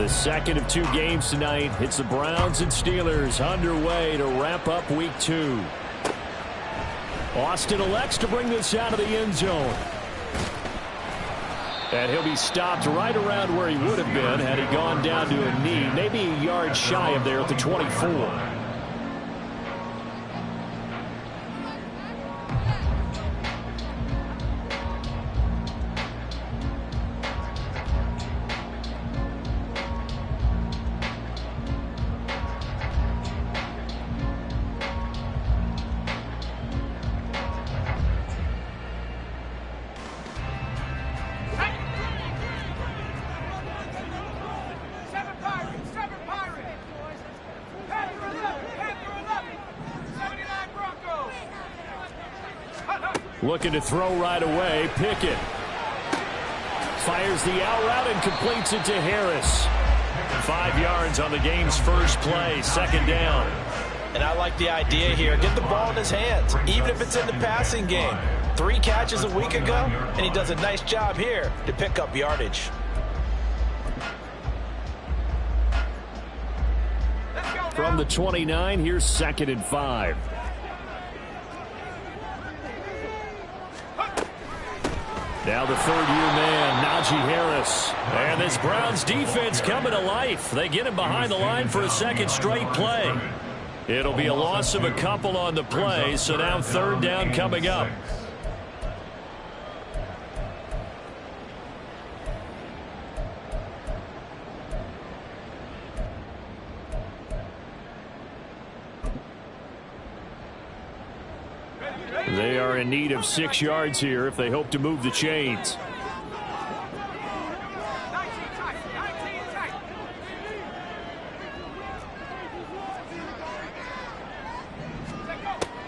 The second of two games tonight. It's the Browns and Steelers underway to wrap up week 2. Austin elects to bring this out of the end zone. And he'll be stopped right around where he would have been had he gone down to a knee, maybe a yard shy of there at the 24. Looking to throw right away. Pickett fires the out route and completes it to Harris. 5 yards on the game's first play. Second down. And I like the idea here. Get the ball in his hands, even if it's in the passing game. 3 catches a week ago, and he does a nice job here to pick up yardage. From the 29, here's 2nd and 5. Now the third-year man, Najee Harris. And this Browns defense coming to life. They get him behind the line for a second straight play. It'll be a loss of a couple on the play, so now third down coming up. They are in need of 6 yards here if they hope to move the chains.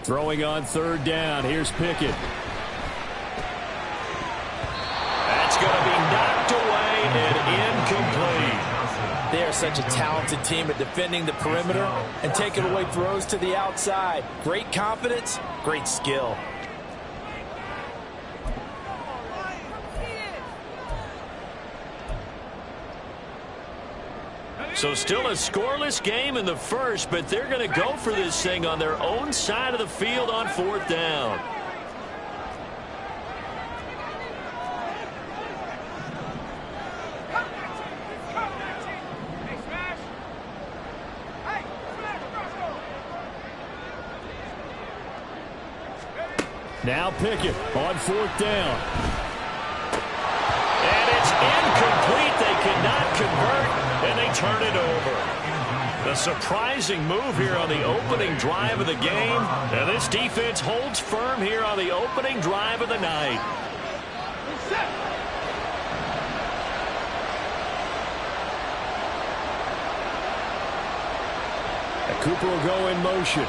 Throwing on third down. Here's Pickett. That's going to be knocked away and incomplete. They are such a talented team at defending the perimeter and taking away throws to the outside. Great confidence, great skill. So still a scoreless game in the first, but they're going to go for this thing on their own side of the field on fourth down. Now Pickett on fourth down. And it's incomplete. They cannot convert, and they turn it over. The surprising move here on the opening drive of the game. And this defense holds firm here on the opening drive of the night. And Cooper will go in motion.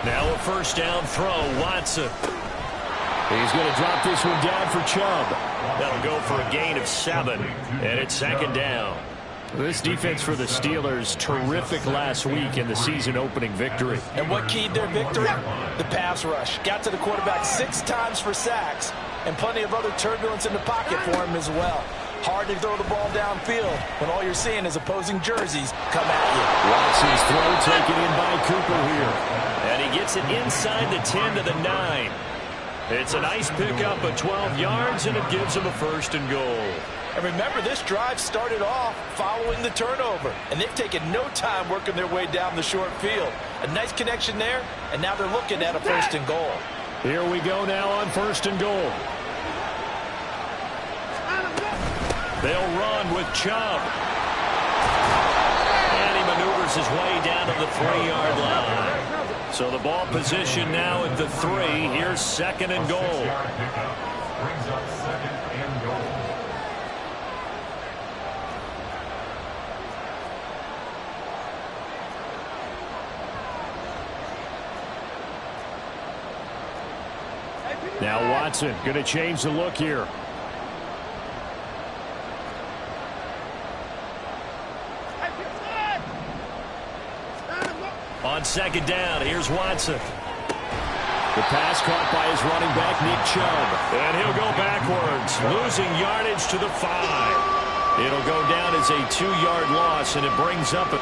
Now a first down throw, Watson. He's going to drop this one down for Chubb. That'll go for a gain of 7, and it's second down. This defense for the Steelers, terrific last week in the season-opening victory. And what keyed their victory? The pass rush. Got to the quarterback 6 times for sacks, and plenty of other turbulence in the pocket for him as well. Hard to throw the ball downfield when all you're seeing is opposing jerseys come at you. Watson's throw taken in by Cooper here. And he gets it inside the 10 to the 9. It's a nice pickup of 12 yards, and it gives him a first and goal. And remember, this drive started off following the turnover, and they've taken no time working their way down the short field. A nice connection there, and now they're looking at a first and goal. Here we go now on first and goal. They'll run with Chubb. And he maneuvers his way down to the 3-yard line. So the ball position now at the 3. Here's second and goal. Brings up second and goal. Now Watson going to change the look here. On second down, here's Watson. The pass caught by his running back, Nick Chubb. And he'll go backwards, losing yardage to the 5. It'll go down as a 2-yard loss, and it brings up a...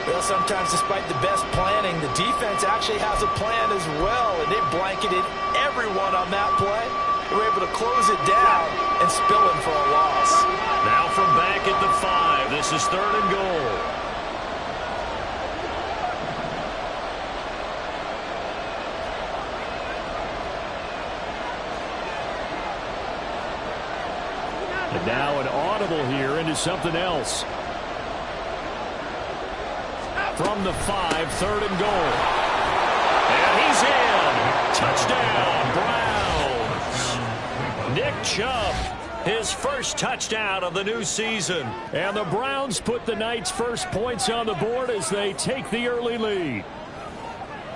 Well, sometimes despite the best planning, the defense actually has a plan as well, and they blanketed everyone on that play. They were able to close it down and spill it for a loss. Now from back at the 5, this is 3rd and goal. And now an audible here into something else. From the 5, 3rd and goal. And he's in. Touchdown, Browns. Nick Chubb, his first touchdown of the new season. And the Browns put the Knights' first points on the board as they take the early lead.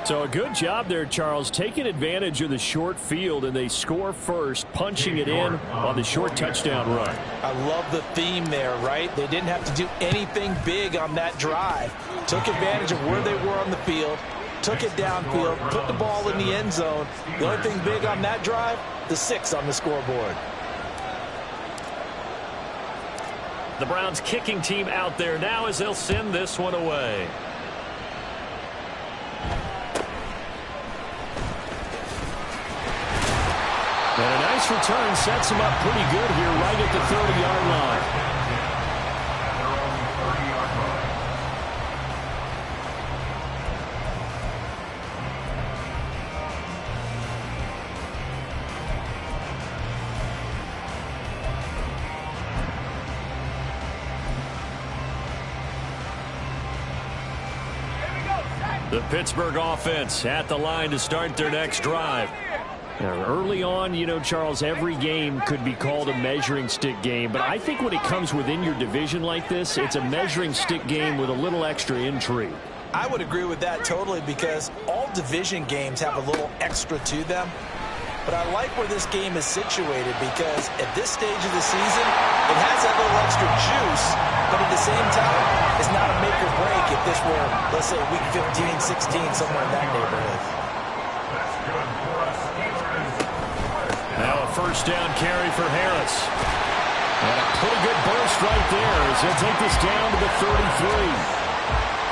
So a good job there, Charles, taking advantage of the short field, and they score first, punching it in on the short touchdown run. I love the theme there, right? They didn't have to do anything big on that drive. Took advantage of where they were on the field, took it downfield, put the ball in the end zone. The only thing big on that drive, the 6 on the scoreboard. The Browns kicking team out there now as they'll send this one away. And a nice return sets him up pretty good here right at the 30-yard line. The Pittsburgh offense at the line to start their next drive. Now, early on, you know, Charles, every game could be called a measuring stick game, but I think when it comes within your division like this, it's a measuring stick game with a little extra intrigue. I would agree with that totally, because all division games have a little extra to them. But I like where this game is situated, because at this stage of the season, it has that little extra juice, but at the same time, it's not a make or break if this were, let's say, week 15, 16, somewhere in that neighborhood. Now a first down carry for Harris. And a pretty good burst right there as he'll take this down to the 33.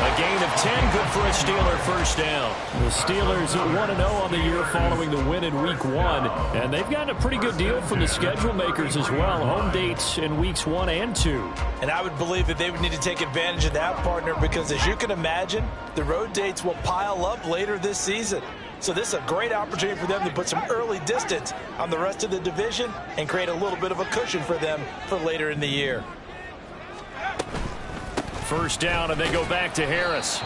A gain of 10, good for a Steeler first down. The Steelers at 1-0 on the year following the win in Week 1. And they've gotten a pretty good deal from the schedule makers as well. Home dates in Weeks 1 and 2. And I would believe that they would need to take advantage of that, partner, because as you can imagine, the road dates will pile up later this season. So this is a great opportunity for them to put some early distance on the rest of the division and create a little bit of a cushion for them for later in the year. First down, and they go back to Harris.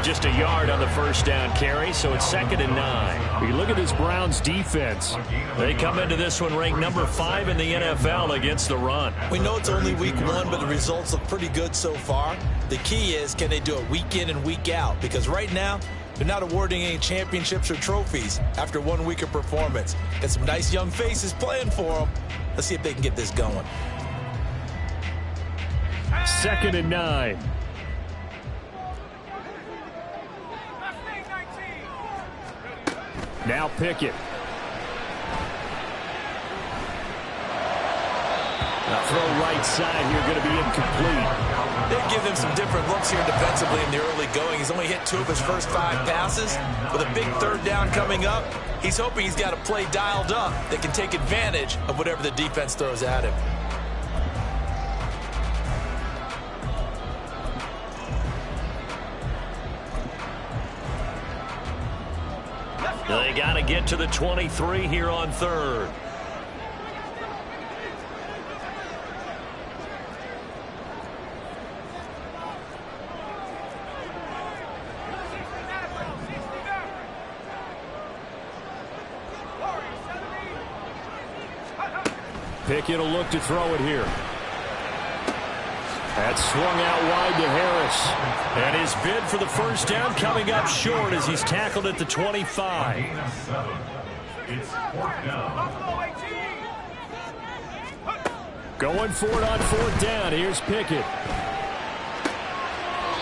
Just a yard on the first down carry, so it's 2nd and 9. You look at this Browns defense. They come into this one ranked number 5 in the NFL against the run. We know it's only week 1, but the results look pretty good so far. The key is, can they do it week in and week out? Because right now, they're not awarding any championships or trophies after 1 week of performance. Got some nice young faces playing for them. Let's see if they can get this going. 2nd and 9. Now Pickett. Now throw right side here, going to be incomplete. They give him some different looks here defensively in the early going. He's only hit 2 of his first 5 passes. With a big 3rd down coming up, he's hoping he's got a play dialed up that can take advantage of whatever the defense throws at him. They got to get to the 23 here on 3rd. Pickett will look to throw it here. That's swung out wide to Harris. And his bid for the first down coming up short as he's tackled at the 25. It's fourth down. Going for it on fourth down. Here's Pickett.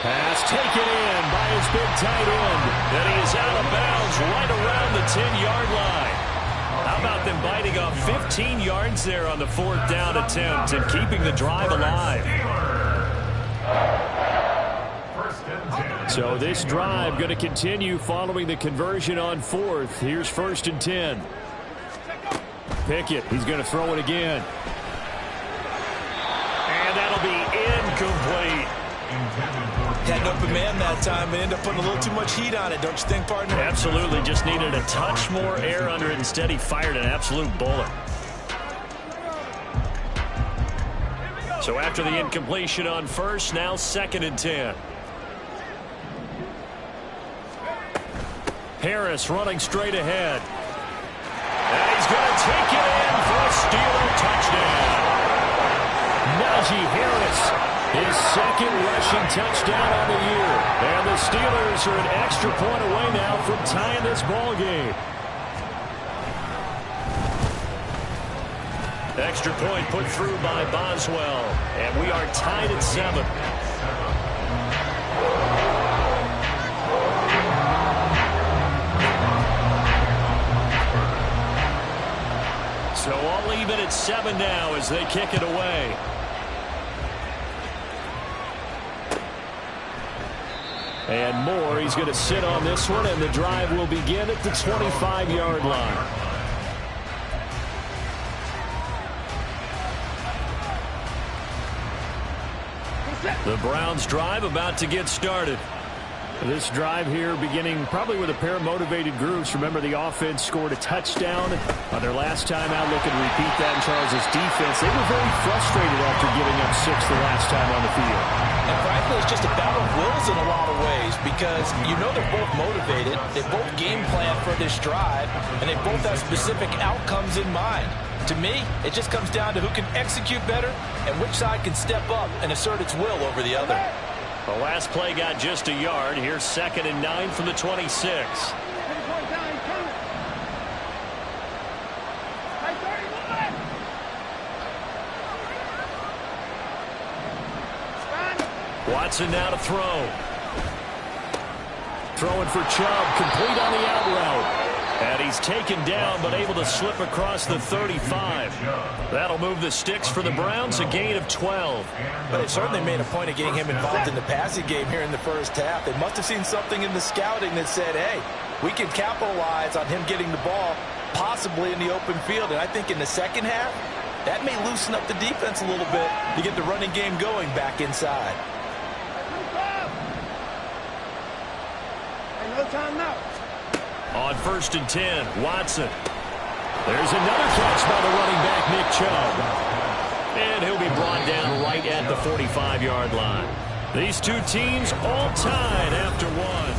Pass taken in by his big tight end. And he is out of bounds right around the 10-yard line. How about them biting off 15 yards there on the fourth down attempt and keeping the drive alive? So this drive going to continue following the conversion on fourth. Here's first and 10. Pickett, he's going to throw it again. And that'll be incomplete. Had an open man that time and ended up putting a little too much heat on it, don't you think, partner? Absolutely. Just needed a touch more air under it. Instead, he fired an absolute bullet. So after the incompletion on first, now second and 10. Harris running straight ahead. And he's going to take it in for a Steeler touchdown. Najee Harris, his second rushing touchdown on the year. And the Steelers are an extra point away now from tying this ball game. Extra point put through by Boswell. And we are tied at 7. So all even at 7 now as they kick it away. And Moore, he's going to sit on this one, and the drive will begin at the 25-yard line. The Browns drive about to get started. This drive here beginning probably with a pair of motivated groups. Remember, the offense scored a touchdown on their last time out. Looking to repeat that in Charles' defense. They were very frustrated after giving up 6 the last time on the field. And frankly, it's just a battle of wills in a lot of ways because you know they're both motivated. They both game plan for this drive, and they both have specific outcomes in mind. To me, it just comes down to who can execute better and which side can step up and assert its will over the other. The last play got just a yard. Here's second and 9 from the 26. Watson now to throw. Throwing for Chubb, complete on the out route. And he's taken down, but able to slip across the 35. That'll move the sticks for the Browns, a gain of 12. But they certainly made a point of getting him involved in the passing game here in the first half. They must have seen something in the scouting that said, hey, we can capitalize on him getting the ball, possibly in the open field. And I think in the second half, that may loosen up the defense a little bit to get the running game going back inside. No time now. On first and 10, Watson. There's another catch by the running back, Nick Chubb. And he'll be brought down right at the 45-yard line. These two teams all tied after one.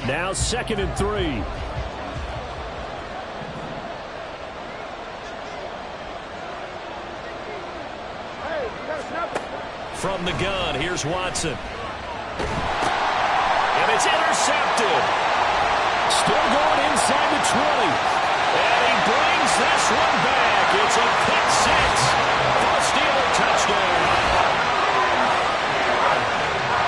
Now second and 3. From the gun, here's Watson. And it's intercepted. Still going inside the 20. And he brings this one back. It's a pick 6 for a Steeler touchdown.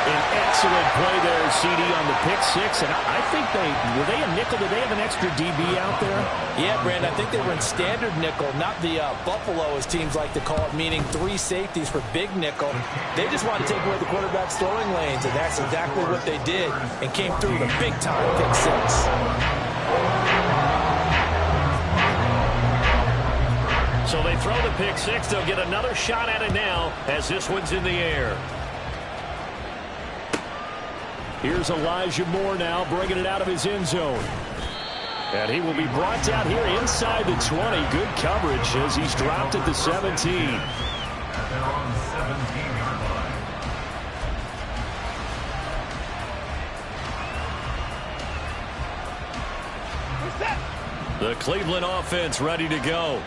An excellent play there, CD, on the pick 6. And I think were they a nickel? Did they have an extra DB out there? Yeah, Brandon, I think they were in standard nickel, not the Buffalo, as teams like to call it, meaning 3 safeties for big nickel. They just wanted to take away the quarterback's throwing lanes, and that's exactly what they did and came through with a big-time pick 6. So they throw the pick six. They'll get another shot at it now as this one's in the air. Here's Elijah Moore now bringing it out of his end zone. And he will be brought down here inside the 20. Good coverage as he's dropped at the 17. They're on the 17-yard line. The Cleveland offense ready to go.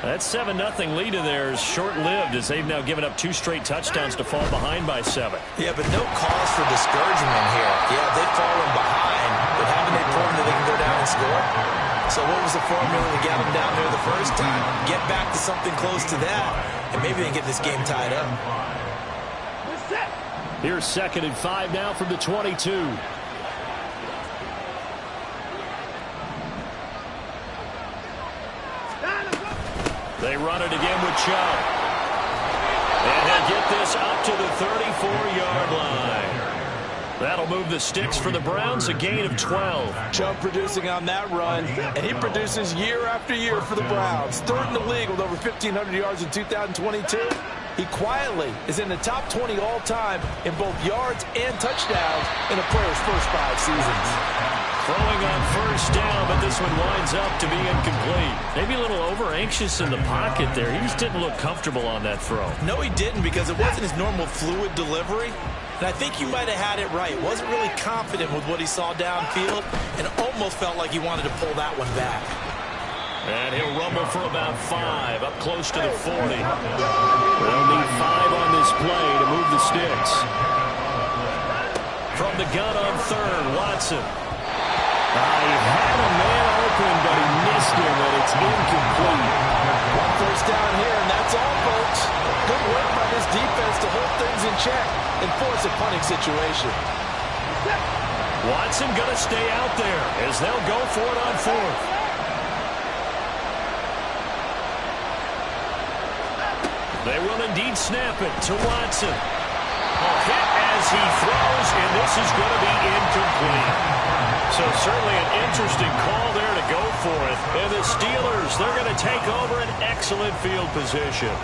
That 7-0 lead in there is short-lived as they've now given up 2 straight touchdowns to fall behind by 7. Yeah, but no cause for discouragement here. Yeah, they've fallen behind, but haven't they proven that they can go down and score? So what was the formula to get them down there the first time? Get back to something close to that, and maybe they get this game tied up. Here's 2nd and 5 now from the 22. They run it again with Chubb. And he'll get this up to the 34-yard line. That'll move the sticks for the Browns, a gain of 12. Chubb producing on that run, and he produces year after year for the Browns. 3rd in the league with over 1,500 yards in 2022. He quietly is in the top 20 all-time in both yards and touchdowns in a player's first 5 seasons. Throwing on first down, but this one winds up to be incomplete. Maybe a little over-anxious in the pocket there. He just didn't look comfortable on that throw. No, he didn't, because it wasn't his normal fluid delivery. And I think he might have had it right. Wasn't really confident with what he saw downfield and almost felt like he wanted to pull that one back. And he'll rumble for about 5, up close to the 40. They'll need 5 on this play to move the sticks. From the gun on 3rd, Watson. He had a man open, but he missed him, and it's incomplete. 1 first down here, and that's all, folks. Good work by this defense to hold things in check and force a punting situation. Watson going to stay out there as they'll go for it on 4th. They will indeed snap it to Watson. A hit as he throws, and this is going to be incomplete. So certainly an interesting call there to go for it. And the Steelers, they're going to take over an excellent field position.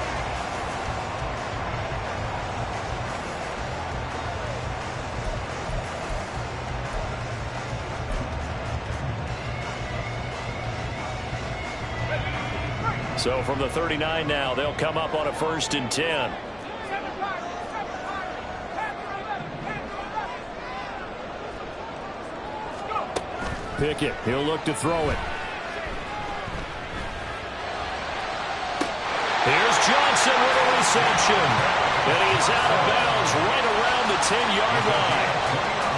So from the 39 now, they'll come up on a 1st and 10. Pickett, he'll look to throw it. Here's Johnson with a reception. And he's out of bounds right around the 10-yard line.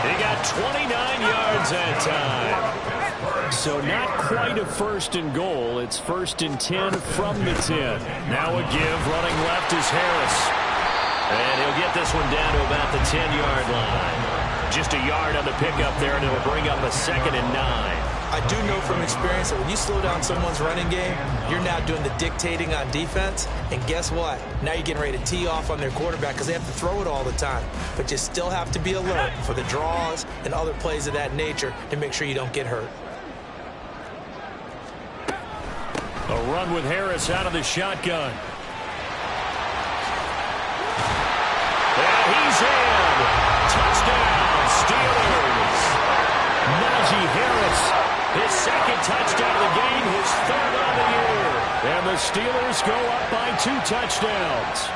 He got 29 yards that time. So not quite a 1st and goal. It's 1st and 10 from the 10. Now a give. Running left is Harris. And he'll get this one down to about the 10-yard line. Just a yard on the pickup there, and it'll bring up a 2nd and 9. I do know from experience that when you slow down someone's running game, you're now doing the dictating on defense. And guess what? Now you're getting ready to tee off on their quarterback because they have to throw it all the time. But you still have to be alert for the draws and other plays of that nature to make sure you don't get hurt. A run with Harris out of the shotgun. And he's in. Touchdown, Steelers. Najee Harris, his 2nd touchdown of the game, his 3rd on the year. And the Steelers go up by 2 touchdowns.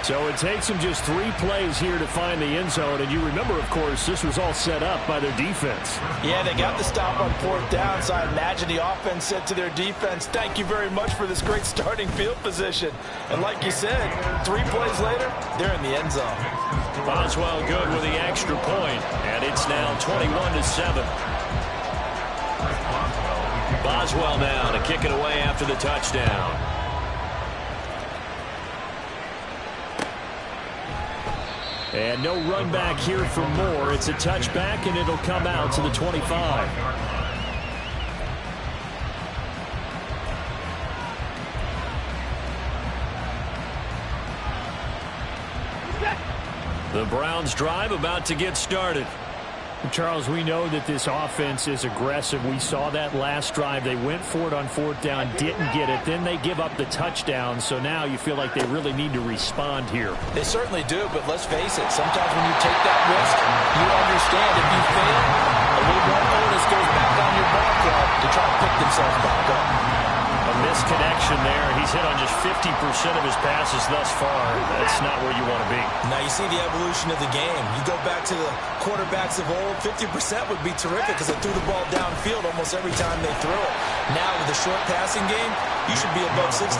So it takes them just 3 plays here to find the end zone. And you remember, of course, this was all set up by their defense. Yeah, they got the stop on 4th down, so I imagine the offense said to their defense, thank you very much for this great starting field position. And like you said, 3 plays later, they're in the end zone. Boswell good with the extra point, and it's now 21-7. Boswell now to kick it away after the touchdown. And no run back here for Moore. It's a touchback, and it'll come out to the 25. The Browns drive about to get started. Charles, we know that this offense is aggressive. We saw that last drive. They went for it on 4th down, didn't get it. Then they give up the touchdown. So now you feel like they really need to respond here. They certainly do, but let's face it. Sometimes when you take that risk, you understand if you fail, a little more onus goes back on your ball club to try to pick themselves back up. A misconnection there. He's hit on just 50% of his passes thus far. That's not where you want to be. Now you see the evolution of the game. You go back to the quarterbacks of old, 50% would be terrific because they threw the ball downfield almost every time they threw it. Now with the short passing game, you should be above 60%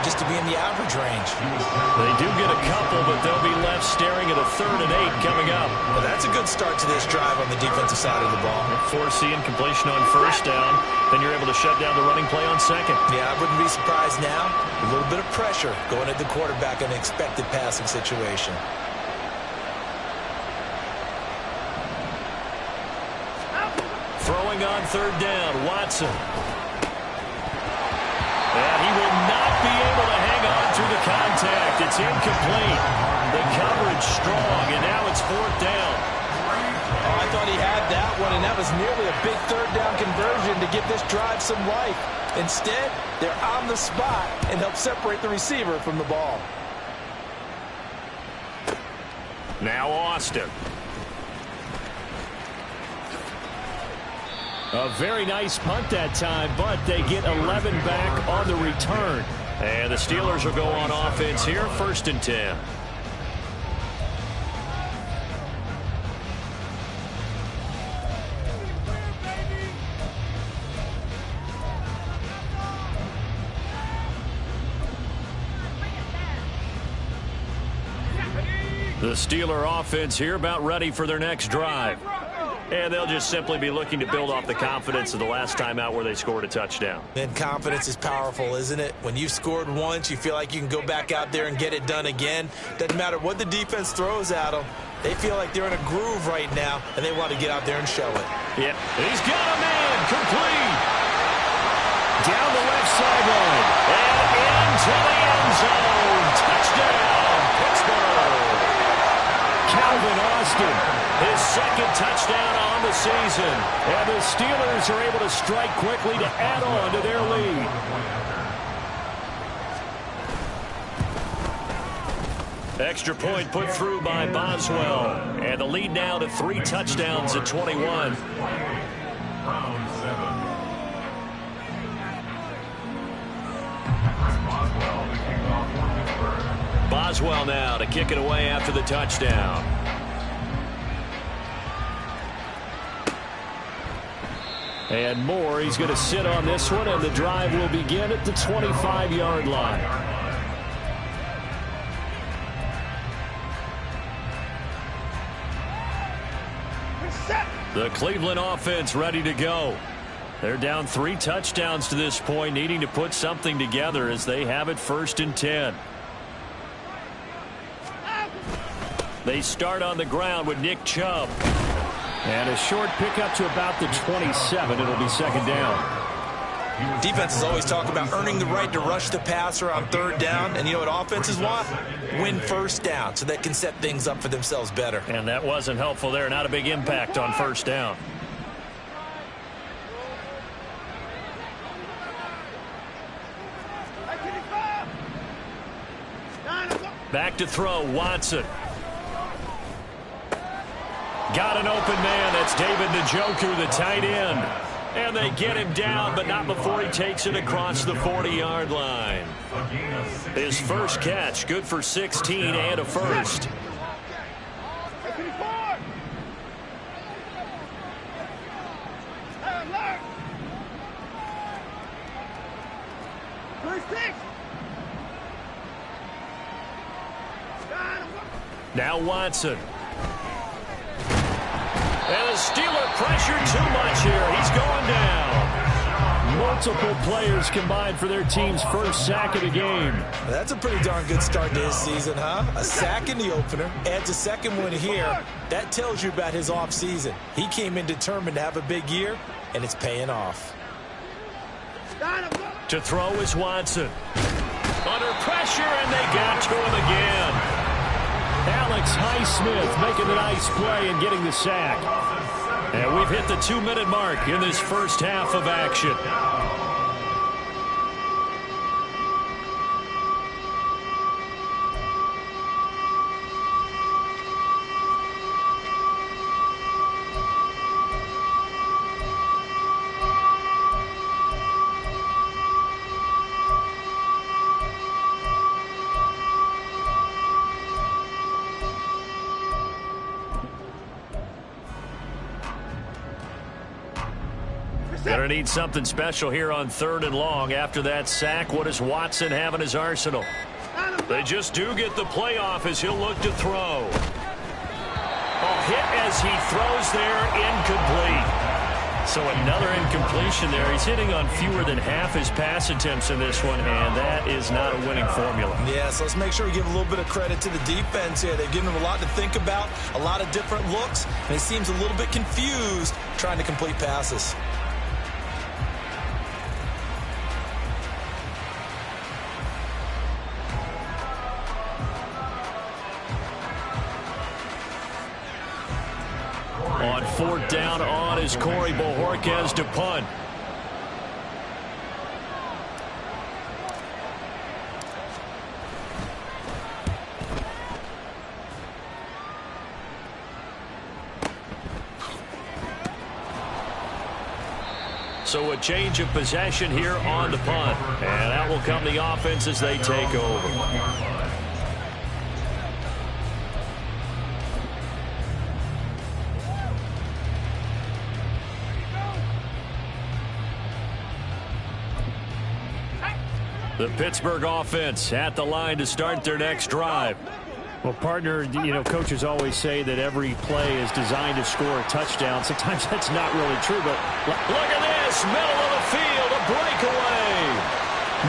just to be in the average range. They do get a couple, but they'll be left staring at a 3rd and 8 coming up. Well, that's a good start to this drive on the defensive side of the ball. Foreseeing completion on 1st down, then you're able to shut down the running play on 2nd. Yeah, I wouldn't be surprised now. A little bit of pressure going at the quarterback in an expected passing situation. Throwing on 3rd down, Watson. And he will not be able to hang on through the contact. It's incomplete. The coverage strong, and now it's 4th down. Oh, I thought he had that one, and that was nearly a big 3rd down conversion to give this drive some life. Instead, they're on the spot and help separate the receiver from the ball. Now Austin. A very nice punt that time, but they get 11 back on the return. And the Steelers will go on offense here, 1st and 10. The Steeler offense here about ready for their next drive. And they'll just simply be looking to build off the confidence of the last time out where they scored a touchdown. And confidence is powerful, isn't it? When you've scored once, you feel like you can go back out there and get it done again. Doesn't matter what the defense throws at them. They feel like they're in a groove right now, and they want to get out there and show it. Yep. He's got a man. Complete. Down the left sideline. And into the end zone. Touchdown, Pittsburgh. Calvin Austin, his 2nd touchdown on the season. And the Steelers are able to strike quickly to add on to their lead. Extra point put through by Boswell. And the lead now to 3 touchdowns at 21. Boswell now to kick it away after the touchdown. And Moore, he's going to sit on this one, and the drive will begin at the 25-yard line. The Cleveland offense ready to go. They're down 3 touchdowns to this point, needing to put something together as they have it 1st and 10. They start on the ground with Nick Chubb. And a short pickup to about the 27. It'll be 2nd down. Defenses always talk about earning the right to rush the passer on 3rd down. And you know what offenses want? Win 1st down so they can set things up for themselves better. And that wasn't helpful there. Not a big impact on 1st down. Back to throw, Watson. Got an open man. That's David Njoku, the tight end. And they get him down, but not before he takes it across the 40-yard line. His first catch, good for 16 and a first. Now Watson. And the Steeler pressure too much here. He's going down. Multiple players combined for their team's first sack of the game. That's a pretty darn good start to his season, huh? A sack in the opener, adds a 2nd one here. That tells you about his offseason. He came in determined to have a big year, and it's paying off. To throw is Watson. Under pressure, and they got to him again. Alex Highsmith making the nice play and getting the sack. And we've hit the 2-minute mark in this first half of action. Gonna need something special here on 3rd and long. After that sack, what does Watson have in his arsenal? They just do get the playoff as he'll look to throw. Hit as he throws there, incomplete. So another incompletion there. He's hitting on fewer than half his pass attempts in this one, and that is not a winning formula. Yeah, so let's make sure we give a little bit of credit to the defense here. They've given him a lot to think about, a lot of different looks, and he seems a little bit confused trying to complete passes. On 4th down on is Corey Bojorquez to punt. So a change of possession here on the punt. And out will come the offense as they take over. The Pittsburgh offense at the line to start their next drive. Well, partner, coaches always say that every play is designed to score a touchdown. Sometimes that's not really true, but look at this, middle of the field, a breakaway.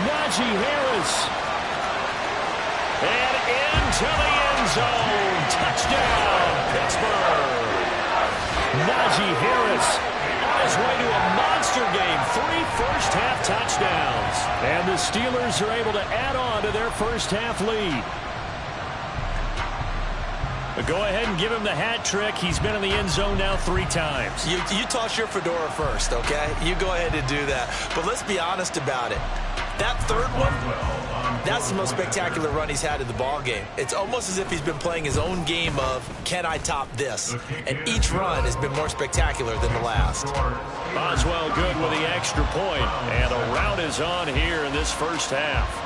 Najee Harris. And into the end zone. Touchdown, Pittsburgh. Najee Harris on his way to a monster game. 3 first-half touchdowns. And the Steelers are able to add on to their first-half lead. But go ahead and give him the hat trick. He's been in the end zone now 3 times. You toss your fedora first, okay? You go ahead and do that. But let's be honest about it. That third one, that's the most spectacular run he's had in the ball game. It's almost as if he's been playing his own game of, can I top this? And each run has been more spectacular than the last. Boswell good with the extra point. And a rout is on here in this first half.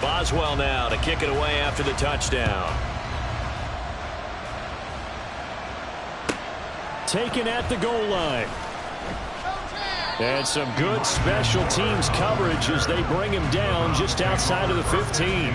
Boswell now to kick it away after the touchdown. Taken at the goal line. And some good special teams coverage as they bring him down just outside of the 15.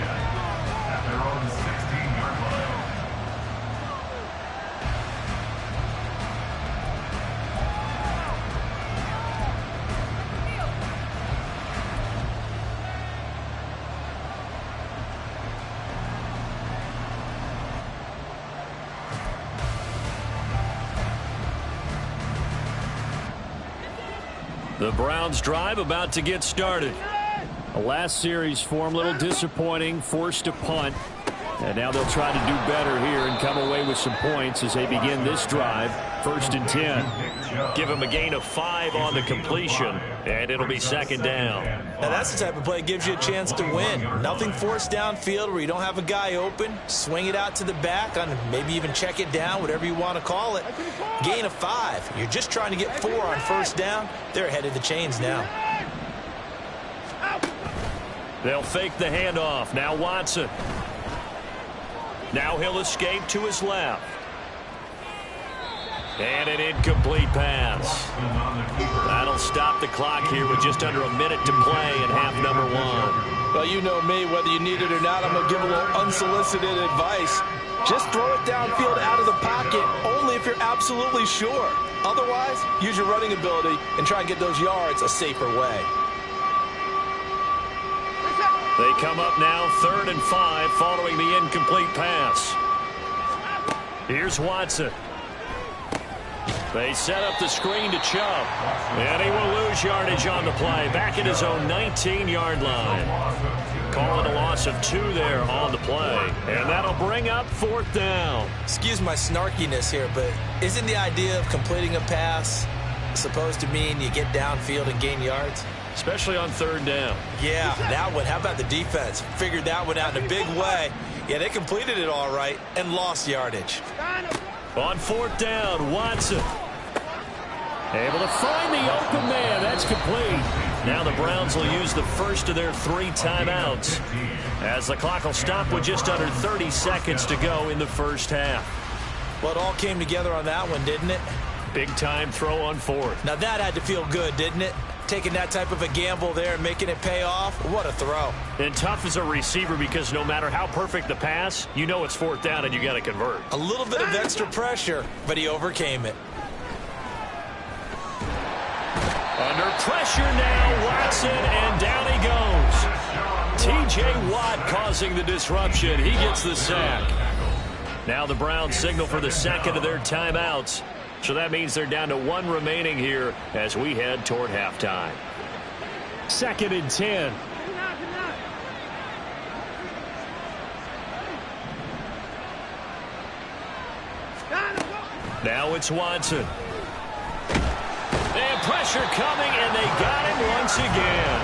The Browns drive about to get started. The last series form a little disappointing, forced to punt. And now they'll try to do better here and come away with some points as they begin this drive. 1st and 10. Give him a gain of 5 on the completion, and it'll be 2nd down. Now that's the type of play that gives you a chance to win. Nothing forced downfield where you don't have a guy open. Swing it out to the back, on maybe even check it down, whatever you want to call it. Gain of 5. You're just trying to get 4 on 1st down. They're ahead of the chains now. They'll fake the handoff. Now Watson. Now he'll escape to his left. And an incomplete pass. That'll stop the clock here with just under a minute to play in half number 1. Well, you know me, whether you need it or not, I'm going to give a little unsolicited advice. Just throw it downfield out of the pocket, only if you're absolutely sure. Otherwise, use your running ability and try and get those yards a safer way. They come up now 3rd and 5 following the incomplete pass. Here's Watson. They set up the screen to Chubb. And he will lose yardage on the play. Back at his own 19-yard line. Calling a loss of 2 there on the play. And that'll bring up 4th down. Excuse my snarkiness here, but isn't the idea of completing a pass supposed to mean you get downfield and gain yards? Especially on 3rd down. Yeah, that one. How about the defense? Figured that one out in a big way. Yeah, they completed it all right and lost yardage. On 4th down, Watson. Able to find the open man. That's complete. Now the Browns will use the first of their 3 timeouts as the clock will stop with just under 30 seconds to go in the first half. Well, it all came together on that one, didn't it? Big time throw on 4th. Now that had to feel good, didn't it? Taking that type of a gamble there and making it pay off. What a throw. And tough as a receiver because no matter how perfect the pass, you know it's 4th down and you got to convert. A little bit of extra pressure, but he overcame it. Under pressure now, Watson, and down he goes. T.J. Watt causing the disruption. He gets the sack. Now the Browns signal for the 2nd of their timeouts. So that means they're down to 1 remaining here as we head toward halftime. 2nd and 10. Now it's Watson. And pressure coming, and they got him once again.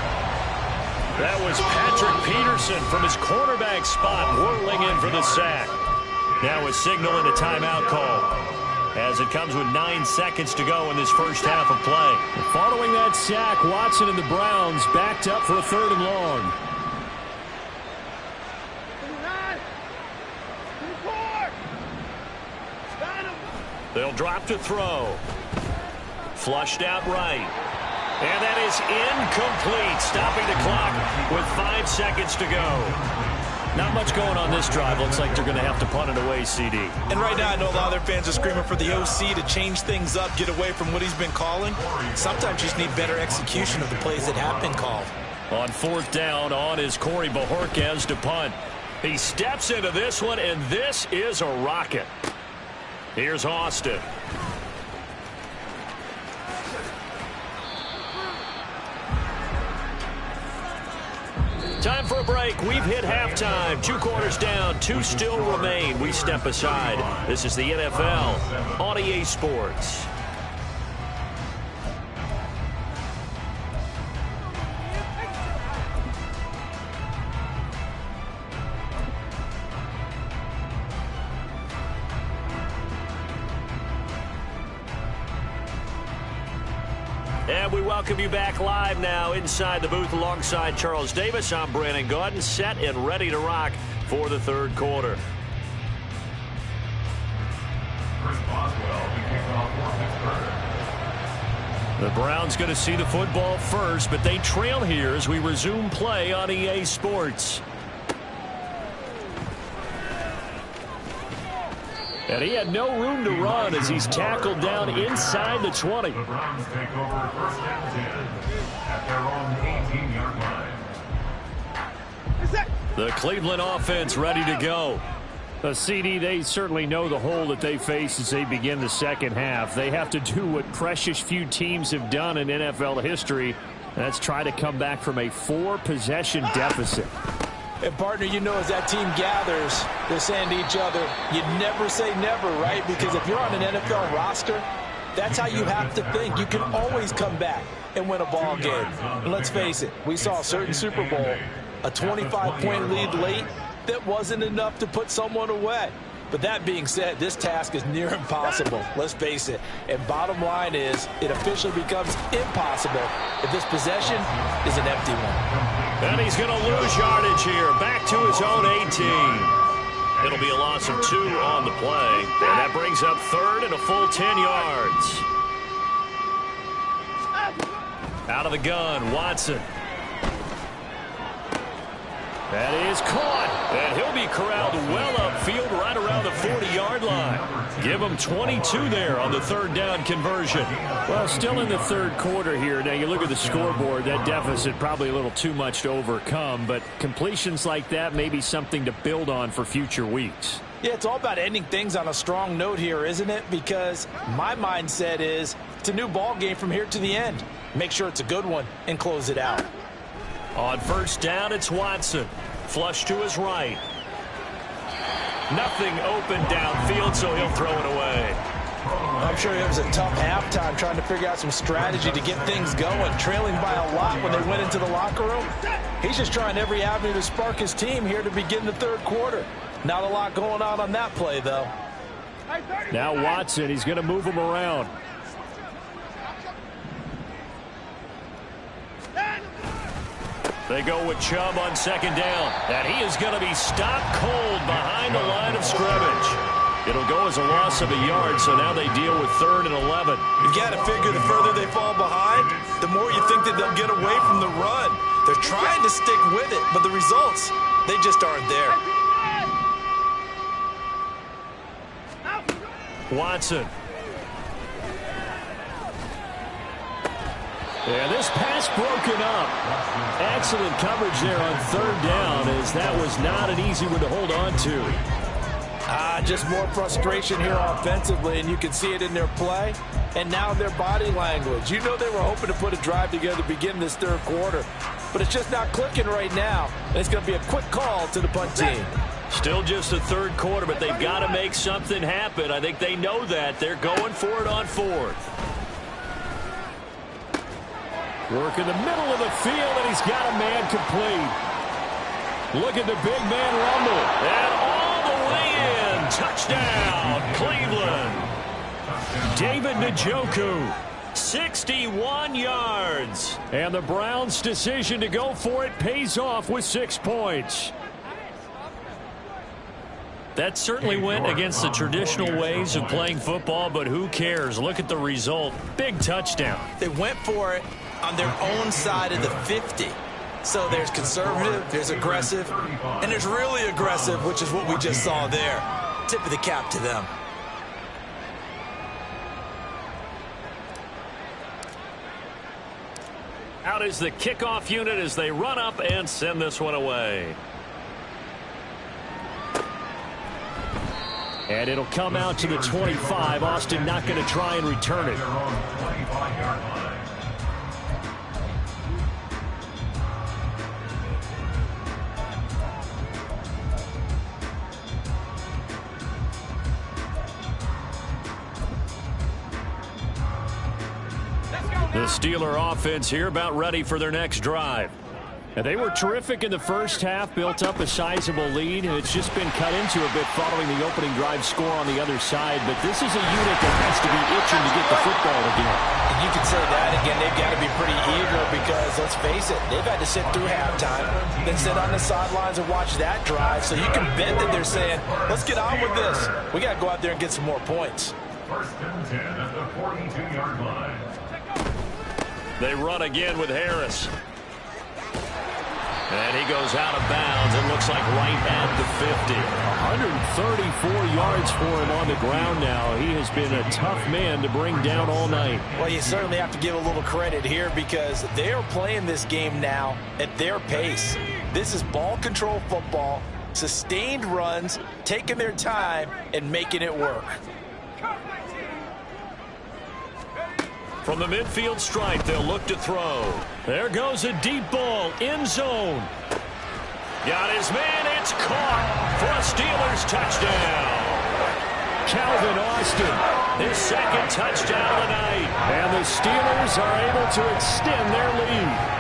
That was Patrick Peterson from his cornerback spot whirling in for the sack. Now a signal and a timeout call as it comes with 9 seconds to go in this first half of play. Following that sack, Watson and the Browns backed up for a 3rd and long. They'll drop to throw. Flushed out right. And that is incomplete, stopping the clock with 5 seconds to go. Not much going on this drive. Looks like they're going to have to punt it away, CD. And right now I know a lot of their fans are screaming for the OC to change things up, get away from what he's been calling. Sometimes you just need better execution of the plays that have been called. On 4th down, on is Corey Bojorquez to punt. He steps into this one, and this is a rocket. Here's Austin. Time for a break. We've hit halftime. 2 quarters down. 2 still remain. We step aside. This is the NFL on EA Sports. And we welcome you back live now inside the booth alongside Charles Davis. I'm Brandon Gaudin, set and ready to rock for the 3rd quarter. Chris Boswell, the kickoff for Pittsburgh. The Browns going to see the football first, but they trail here as we resume play on EA Sports. And he had no room to run as he's tackled down inside the 20. The Browns take over 1st and 10 at their own 18-yard line. The Cleveland offense ready to go. CD, they certainly know the hole that they face as they begin the 2nd half. They have to do what precious few teams have done in NFL history. That's try to come back from a 4-possession deficit. And, partner, you know as that team gathers, they're saying to each other, you never say never, right? Because if you're on an NFL roster, that's how you have to think. You can always come back and win a ball game. And let's face it, we saw a certain Super Bowl, a 25-point lead late that wasn't enough to put someone away. But that being said, this task is near impossible. Let's face it. And bottom line is, it officially becomes impossible if this possession is an empty one. And he's going to lose yardage here. Back to his own 18. It'll be a loss of 2 on the play. And that brings up 3rd and a full 10 yards. Out of the gun, Watson. That is caught. And he'll be corralled well upfield right around the 40-yard line. Give them 22 there on the third down conversion. Well, still in the third quarter here. Now, you look at the scoreboard, that deficit probably a little too much to overcome, but completions like that may be something to build on for future weeks. Yeah, it's all about ending things on a strong note here, isn't it? Because my mindset is it's a new ball game from here to the end. Make sure it's a good one and close it out. On first down, it's Watson. Flush to his right. Nothing open downfield, so he'll throw it away. I'm sure it was a tough halftime trying to figure out some strategy to get things going, trailing by a lot when they went into the locker room. He's just trying every avenue to spark his team here to begin the third quarter. Not a lot going on that play, though. Now Watson, he's going to move him around. They go with Chubb on second down. And he is going to be stopped cold behind the line of scrimmage. It'll go as a loss of a yard, so now they deal with 3rd and 11. You've got to figure the further they fall behind, the more you think that they'll get away from the run. They're trying to stick with it, but the results, they just aren't there. Watson. Yeah, this pass broken up. Excellent coverage there on third down, as that was not an easy one to hold on to. Just more frustration here offensively, and you can see it in their play and now their body language. You know they were hoping to put a drive together to begin this third quarter, but it's just not clicking right now. And it's going to be a quick call to the punt team. Still just the third quarter, but they've got to make something happen. I think they know that. They're going for it on 4th. Work in the middle of the field, and he's got a man complete. Look at the big man rumble. And all the way in. Touchdown, Cleveland. David Njoku, 61 yards. And the Browns' decision to go for it pays off with 6 points. That certainly went against the traditional ways of playing football, but who cares? Look at the result. Big touchdown. They went for it on their own side of the 50. So there's conservative, there's aggressive, and there's really aggressive, which is what we just saw there. Tip of the cap to them. Out is the kickoff unit as they run up and send this one away. And it'll come out to the 25. Austin not going to try and return it. The Steeler offense here about ready for their next drive. And they were terrific in the first half, built up a sizable lead, and it's just been cut into a bit following the opening drive score on the other side. But this is a unit that has to be itching to get the football again. And you can say that again, they've got to be pretty eager because, let's face it, they've had to sit through halftime, then sit on the sidelines and watch that drive. So you can bet that they're saying, let's get on with this. We got to go out there and get some more points. 1st and 10 at the 42-yard line. They run again with Harris. And he goes out of bounds. It looks like right at the 50. 134 yards for him on the ground now. He has been a tough man to bring down all night. Well, you certainly have to give a little credit here because they are playing this game now at their pace. This is ball control football, sustained runs, taking their time, and making it work. From the midfield stripe, they'll look to throw. There goes a deep ball, end zone. Got his man, it's caught for a Steelers touchdown. Calvin Austin, his second touchdown of the night. And the Steelers are able to extend their lead.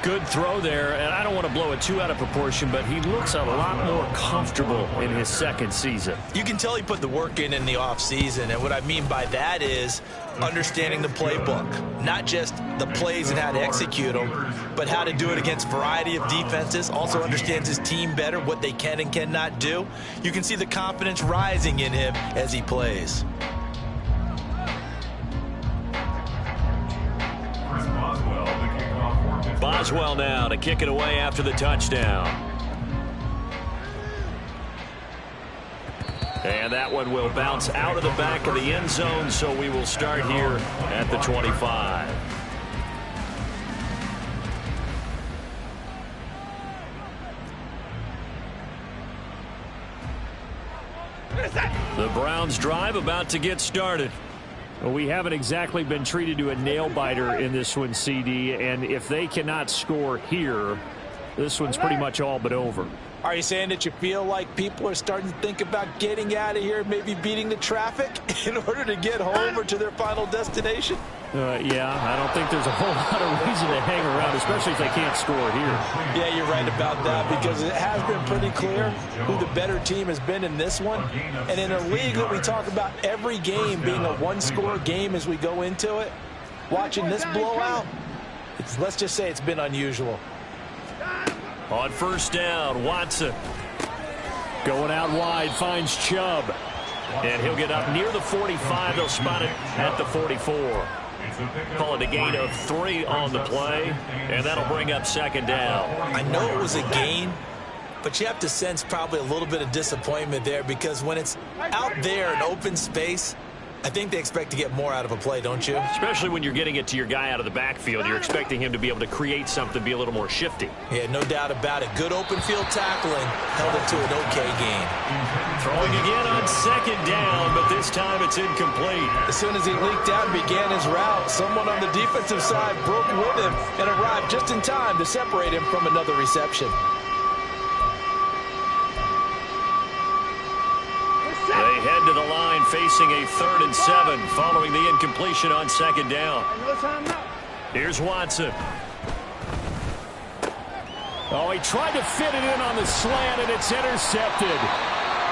Good throw there, and I don't want to blow it too out of proportion, but he looks a lot more comfortable in his second season. You can tell he put the work in the offseason, and what I mean by that is understanding the playbook. Not just the plays and how to execute them, but how to do it against a variety of defenses. Also understands his team better, what they can and cannot do. You can see the confidence rising in him as he plays. Boswell now to kick it away after the touchdown. And that one will bounce out of the back of the end zone, so we will start here at the 25. The Browns drive about to get started. Well, we haven't exactly been treated to a nail-biter in this one, CD, and if they cannot score here, this one's pretty much all but over. Are you saying that you feel like people are starting to think about getting out of here, maybe beating the traffic in order to get home or to their final destination? Yeah, I don't think there's a whole lot of reason to hang around, especially if they can't score here. Yeah, you're right about that, because it has been pretty clear who the better team has been in this one. And in a league that we talk about every game being a one-score game as we go into it, watching this blowout, let's just say it's been unusual. On first down, Watson. Going out wide, finds Chubb. And he'll get up near the 45. They'll spot it at the 44. Call it a gain of 3 on the play, and that'll bring up second down. I know it was a gain, but you have to sense probably a little bit of disappointment there, because when it's out there in open space, I think they expect to get more out of a play, don't you? Especially when you're getting it to your guy out of the backfield. You're expecting him to be able to create something, be a little more shifty. Yeah, no doubt about it. Good open field tackling held it to an okay game. Throwing again on second down, but this time it's incomplete. As soon as he leaked out and began his route, someone on the defensive side broke with him and arrived just in time to separate him from another reception. They head to the line facing a 3rd and 7 following the incompletion on second down. Here's Watson. Oh, he tried to fit it in on the slant, and it's intercepted.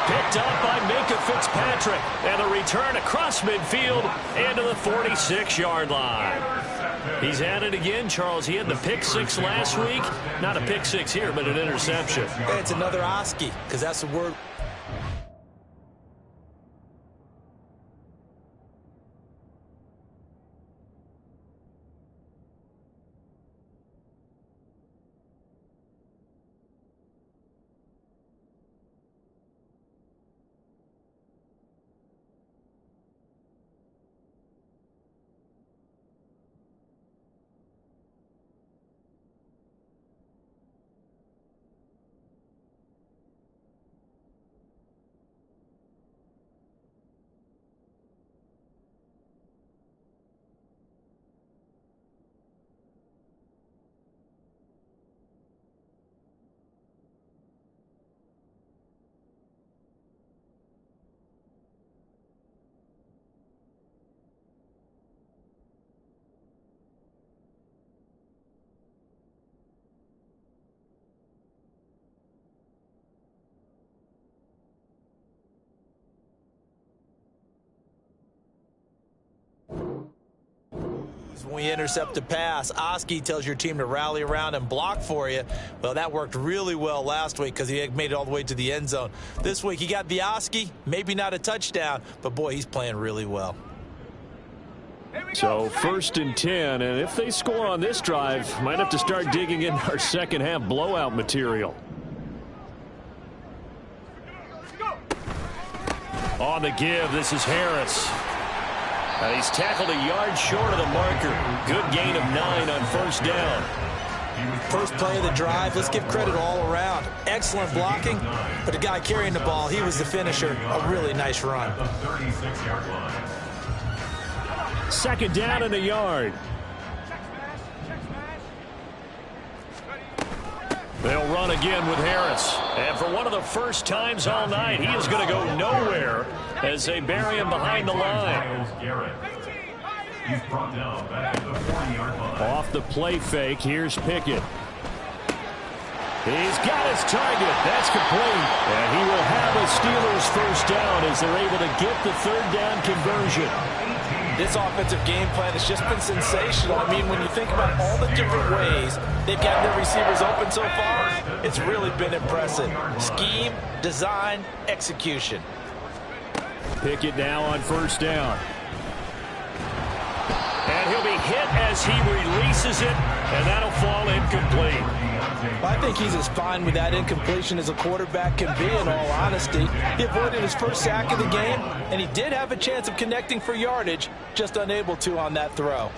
Picked up by Minkah Fitzpatrick. And the return across midfield and to the 46-yard line. He's at it again, Charles. He had the pick 6 last week. Not a pick 6 here, but an interception. Hey, it's another Oski, because that's the word. When we intercept a pass, Oski tells your team to rally around and block for you. Well, that worked really well last week because he made it all the way to the end zone. This week, he got the Oski, maybe not a touchdown, but boy, he's playing really well. So 1st and 10, and if they score on this drive, might have to start digging in our second half blowout material. On the give, this is Harris. He's tackled a yard short of the marker. Good gain of 9 on first down. First play of the drive, let's give credit all around. Excellent blocking, but the guy carrying the ball, he was the finisher. A really nice run. 2nd down in the yard. They'll run again with Harris. And for one of the first times all night, he is going to go nowhere as they bury him behind the line. He's brought down back at the 40-yard line. Off the play fake, here's Pickett. He's got his target. That's complete. And he will have a Steelers first down as they're able to get the 3rd down conversion. This offensive game plan has just been sensational. I mean, when you think about all the different ways they've gotten their receivers open so far, it's really been impressive. Scheme, design, execution. Pickett now on first down. And he'll be hit as he releases it, and that'll fall incomplete. I think he's as fine with that incompletion as a quarterback can be, in all honesty. He avoided his first sack of the game, and he did have a chance of connecting for yardage, just unable to on that throw.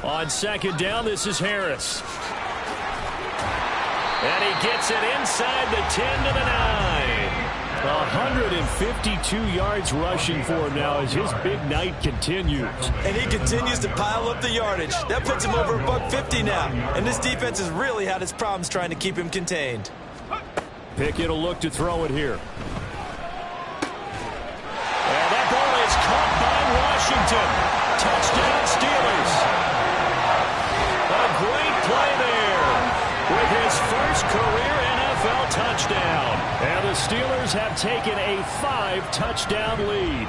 On second down, this is Harris. And he gets it inside the 10 to the 9. 152 yards rushing for him now as his big night continues. And he continues to pile up the yardage. That puts him over $150 now. And this defense has really had its problems trying to keep him contained. Pickett will look to throw it here. And that ball is caught by Washington. Touchdown Steelers. A great play there with his first career NFL touchdown. And the Steelers have taken a 5-touchdown lead.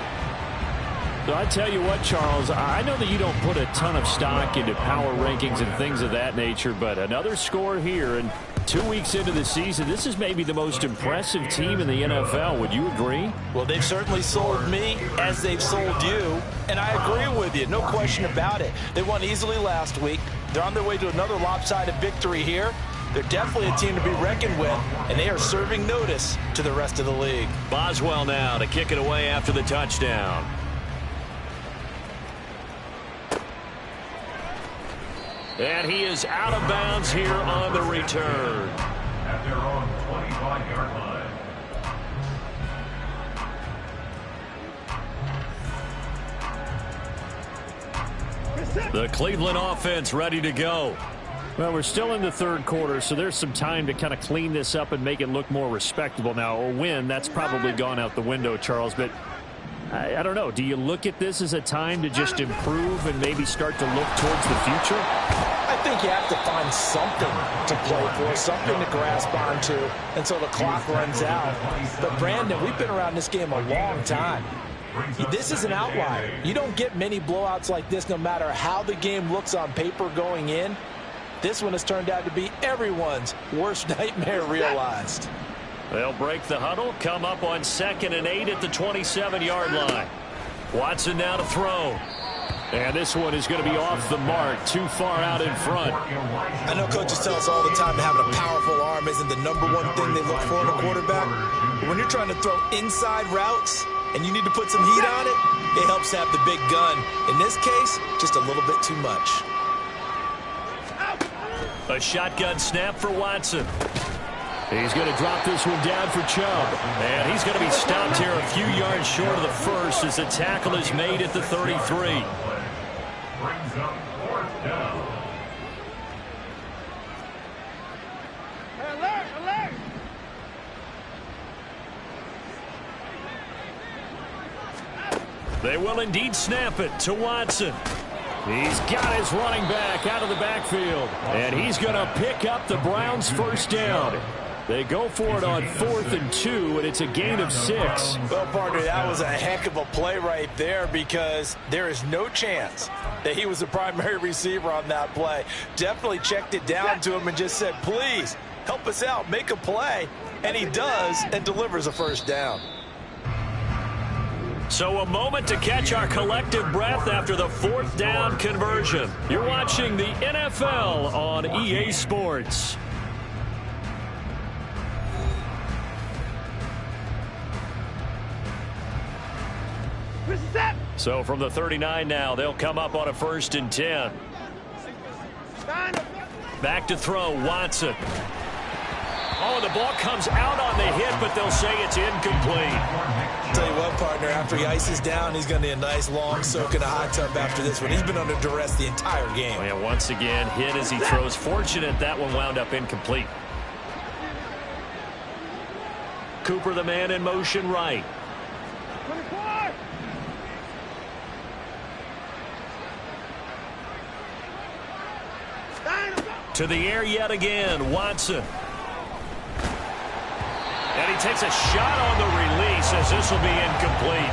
So I tell you what, Charles, I know that you don't put a ton of stock into power rankings and things of that nature, but another score here, and 2 weeks into the season, this is maybe the most impressive team in the NFL. Would you agree? Well, they've certainly sold me as they've sold you, and I agree with you, no question about it. They won easily last week. They're on their way to another lopsided victory here. They're definitely a team to be reckoned with, and they are serving notice to the rest of the league. Boswell now to kick it away after the touchdown. And he is out of bounds here on the return. At their own 25-yard line. The Cleveland offense ready to go. Well, we're still in the third quarter, so there's some time to kind of clean this up and make it look more respectable. Now, a win, that's probably gone out the window, Charles, but I don't know. Do you look at this as a time to just improve and maybe start to look towards the future? I think you have to find something to play for, something to grasp onto until the clock runs out. But, Brandon, we've been around this game a long time. This is an outlier. You don't get many blowouts like this no matter how the game looks on paper going in. This one has turned out to be everyone's worst nightmare realized. They'll break the huddle, come up on 2nd and 8 at the 27-yard line. Watson now to throw. And this one is going to be off the mark, too far out in front. I know coaches tell us all the time that having a powerful arm isn't the #1 thing they look for in a quarterback. But when you're trying to throw inside routes and you need to put some heat on it, it helps have the big gun. In this case, just a little bit too much. A shotgun snap for Watson. He's going to drop this one down for Chubb. And he's going to be stopped here a few yards short of the first as the tackle is made at the 33. Brings up 4th down. They will indeed snap it to Watson. He's got his running back out of the backfield. And he's going to pick up the Browns' first down. They go for it on 4th and 2, and it's a gain of 6. Well, partner, that was a heck of a play right there because there is no chance that he was the primary receiver on that play. Definitely checked it down to him and just said, please, help us out, make a play. And he does and delivers a first down. So a moment to catch our collective breath after the 4th down conversion. You're watching the NFL on EA Sports. So from the 39 now, they'll come up on a 1st and 10. Back to throw, Watson. Oh, the ball comes out on the hit, but they'll say it's incomplete. Tell you what, partner, after he ices down, he's going to need a nice long soak in a hot tub after this one. He's been under duress the entire game. And once again, hit as he throws. Fortunate that one wound up incomplete. Cooper, the man in motion right. To the air yet again, Watson. And he takes a shot on the release as this will be incomplete.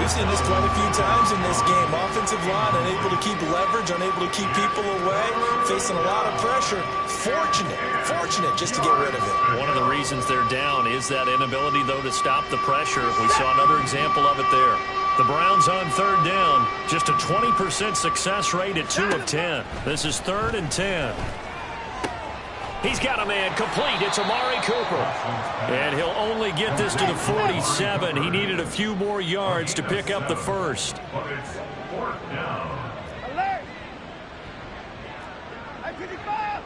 We've seen this quite a few times in this game. Offensive line unable to keep leverage, unable to keep people away, facing a lot of pressure. Fortunate just to get rid of it. One of the reasons they're down is that inability, though, to stop the pressure. We saw another example of it there. The Browns on 3rd down, just a 20% success rate at 2 of 10. This is 3rd and 10. He's got a man complete. It's Amari Cooper. And he'll only get this to the 47. He needed a few more yards to pick up the first. But it's fourth down. Alert! I-55!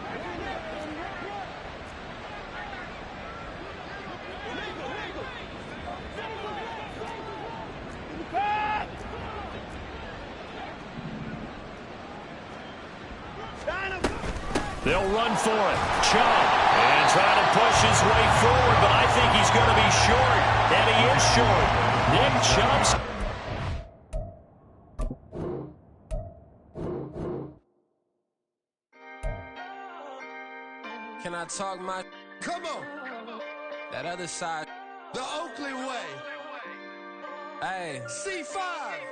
They'll run for it. Chubb. And trying to push his way forward, but I think he's going to be short. And he is short. Nick Chubb's. Can I talk my... Come on. That other side. The Oakley way. Hey. C5.